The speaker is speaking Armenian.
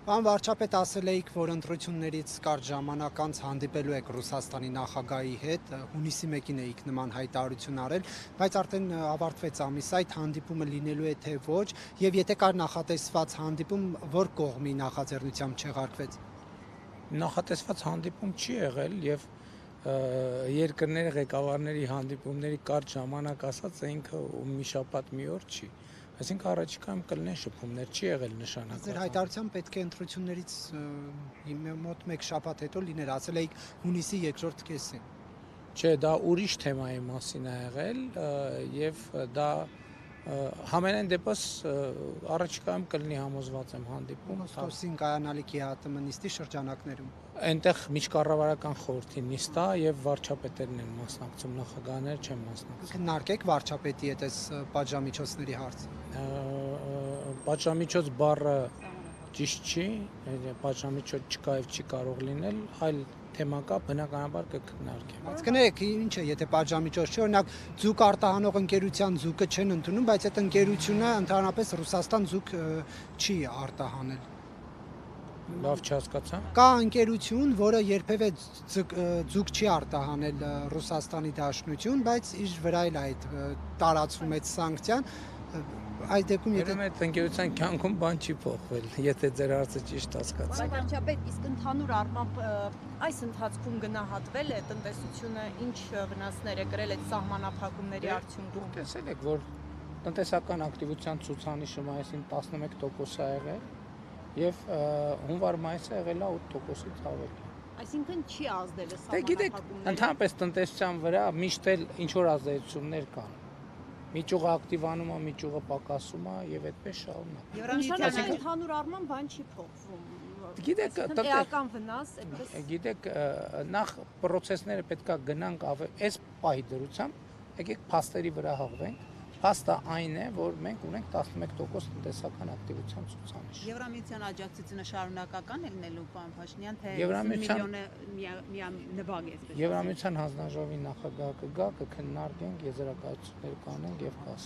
Պարոն վարչապետ, ասել էիք, որ ընտրություններից կարճ ժամանակ անց հանդիպելու եք Ռուսաստանի նախագահի հետ, հունիսի 1-ին էիք նման հայտարարություն արել, բայց արդեն ավարտվեց ամիսը, այդ հանդիպումը լինելու է թե ոչ, եւ եթե կար նախատեսված հանդիպում, որ կողմի նախաձեռնությամբ չեղարկվեց։ Նախատեսված հանդիպում չի եղել եւ երկրների ղեկավարների հանդիպումների կարճ ժամանակ ասած ինքը մի շաբաթ մի օր չի։ Այսինքն առաջիկայում կլինեն շփումներ, չի եղել նշանակված։ Ձեր հայտարարությամբ պետք է ընտրություններից մոտ 1 շաբաթ հետո լիներ, ասել էիք հունիսի 2-րդ կեսին։ Չէ, դա ուրիշ թեմայի մասին է եղել եւ դա համենայն դեպս առաջիկայում կլինի համոզված եմ հանդիպում։ Մոսկովին կայանալիք ՀԱՏՄ նիստի շրջանակներում։ Այնտեղ միջկառավարական խորհրդի նիստ է եւ վարչապետերն են մասնակցում, նախագահները չեն մասնակցում։ Քննարկեք վարչապետի հետ այս պատժամիջոցների հարցը։ Պատժամիջոց բառը ճիշտ չի, պատժամիջոց չկա եւ չի կարող լինել, այլ թեմա կա, բնականաբար կքննարկենք։ Բայց կներեք, ինչ է, եթե պատժամիջոց չի, օրինակ ձուկ արտահանող ընկերության ձուկը չեն ընդունում, բայց այդ ընկերությունը ընդհանրապես Ռուսաստան ձուկ չի արտահանել։ Լավ չհասկացա։ Կա ընկերություն, որը երբևէ ձուկ չի արտահանել Ռուսաստանի Դաշնություն, բայց իր վրա էլ այդ տարածվում այդ սանկցիան։ Այդ դեպքում եթե այդ ընկերության կյանքում բան չի փոխվել, եթե ձեր հարցը ճիշտ հասկացա։ Վարչապետ, իսկ ընդհանուր առմամբ այս ընթացքում գնահատվել է տնտեսությունը, ինչ վնասներ է կրել այդ սահմանափակումների արդյունքում։ Տեսել եք, որ տնտեսական ակտիվության ցուցանիշը մայիսին 11% է եղել եւ հունվար-մայիսը եղել է 8%-ից ավելի։ Այսինքն չի ազդել է Դե գիտեք, ընդհանրապես տնտեսության վրա միշտ էլ ինչ որ ազդեցություններ կան։ Մի ճյուղը ակտիվանում է, մի ճյուղը պակասում է եւ այդպես շարունակ։ Այսինքն ընդհանուր առմամբ բան չի փոխվում։ Գիտեք, էական վնաս, այդպես։ Գիտեք, նախ process-ները պետքա գնանք այս պահի դրությամբ, եկեք փաստերի վրա հաղվենք։ Փաստը այն է, որ մենք ունենք 11% տնտեսական ակտիվության ցուցանիշ։ Եվրամիության աջակցությունը շարունակական է լինելու, պարոն Փաշինյան, թե Եվրամիության նվագ է։ Եվրամիության հանձնաժողովի նախագահը կգա, կքննարկենք, եզրակացություններ կանենք եւ կասենք։